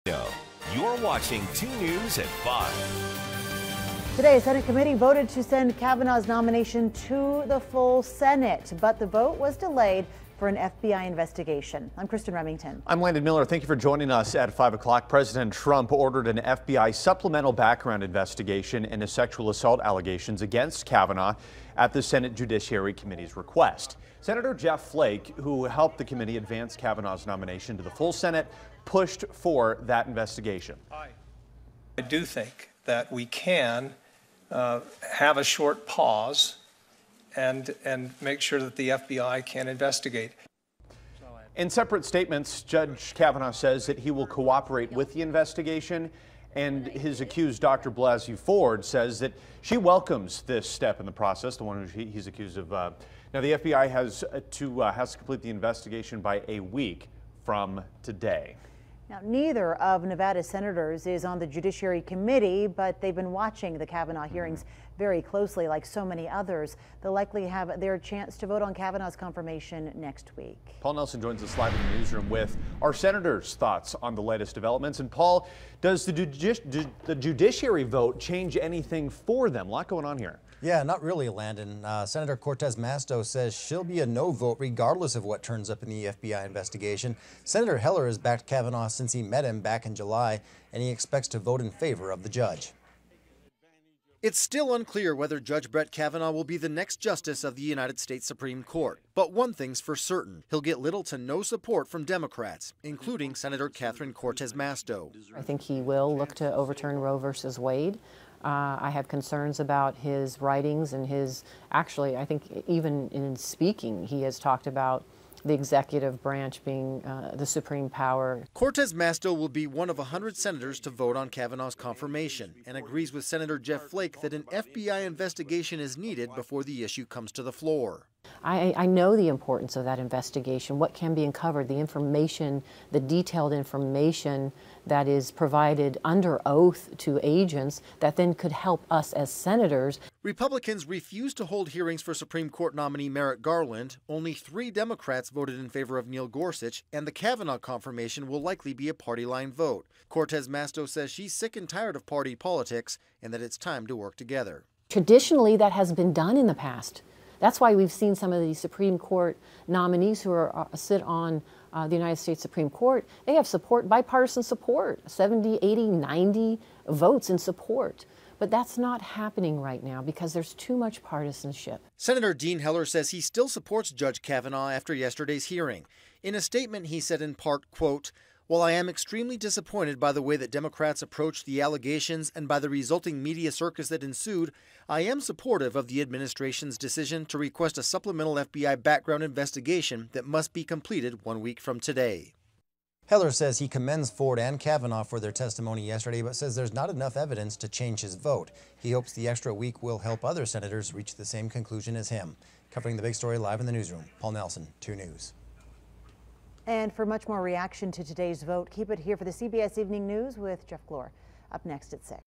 You're watching 2 News at 5. Today, a Senate committee voted to send Kavanaugh's nomination to the full Senate, but the vote was delayed for an FBI investigation. I'm Kristen Remington. I'm Landon Miller. Thank you for joining us at 5 o'clock. President Trump ordered an FBI supplemental background investigation into sexual assault allegations against Kavanaugh at the Senate Judiciary Committee's request. Senator Jeff Flake, who helped the committee advance Kavanaugh's nomination to the full Senate, pushed for that investigation. I do think that we can have a short pause and make sure that the FBI can investigate. In separate statements, Judge Kavanaugh says that he will cooperate with the investigation, and his accused, Dr. Blasey Ford, says that she welcomes this step in the process, the one who he's accused of. Now, the FBI has to complete the investigation by a week from today. Now, neither of Nevada's senators is on the Judiciary Committee, but they've been watching the Kavanaugh hearings very closely, like so many others. They'll likely have their chance to vote on Kavanaugh's confirmation next week. Paul Nelson joins us live in the newsroom with our senators' thoughts on the latest developments. And Paul, does the judiciary vote change anything for them? A lot going on here. Yeah, not really, Landon. Senator Cortez Masto says she'll be a no vote regardless of what turns up in the FBI investigation. Senator Heller has backed Kavanaugh since he met him back in July, and he expects to vote in favor of the judge. It's still unclear whether Judge Brett Kavanaugh will be the next justice of the United States Supreme Court. But one thing's for certain, he'll get little to no support from Democrats, including Senator Catherine Cortez Masto. I think he will look to overturn Roe versus Wade. I have concerns about his writings and I think even in speaking, he has talked about the executive branch being the supreme power. Cortez Masto will be one of 100 senators to vote on Kavanaugh's confirmation and agrees with Senator Jeff Flake that an FBI investigation is needed before the issue comes to the floor. I know the importance of that investigation, what can be uncovered, the information, the detailed information that is provided under oath to agents that then could help us as senators. Republicans refused to hold hearings for Supreme Court nominee Merrick Garland. Only 3 Democrats voted in favor of Neil Gorsuch, and the Kavanaugh confirmation will likely be a party line vote. Cortez Masto says she's sick and tired of party politics and that it's time to work together. Traditionally, that has been done in the past. That's why we've seen some of these Supreme Court nominees who sit on the United States Supreme Court. They have support, bipartisan support, 70, 80, 90 votes in support. But that's not happening right now because there's too much partisanship. Senator Dean Heller says he still supports Judge Kavanaugh after yesterday's hearing. In a statement, he said in part, quote, "While I am extremely disappointed by the way that Democrats approached the allegations and by the resulting media circus that ensued, I am supportive of the administration's decision to request a supplemental FBI background investigation that must be completed 1 week from today." Heller says he commends Ford and Kavanaugh for their testimony yesterday, but says there's not enough evidence to change his vote. He hopes the extra week will help other senators reach the same conclusion as him. Covering the big story live in the newsroom, Paul Nelson, 2 News. And for much more reaction to today's vote, keep it here for the CBS Evening News with Jeff Glor. Up next at 6.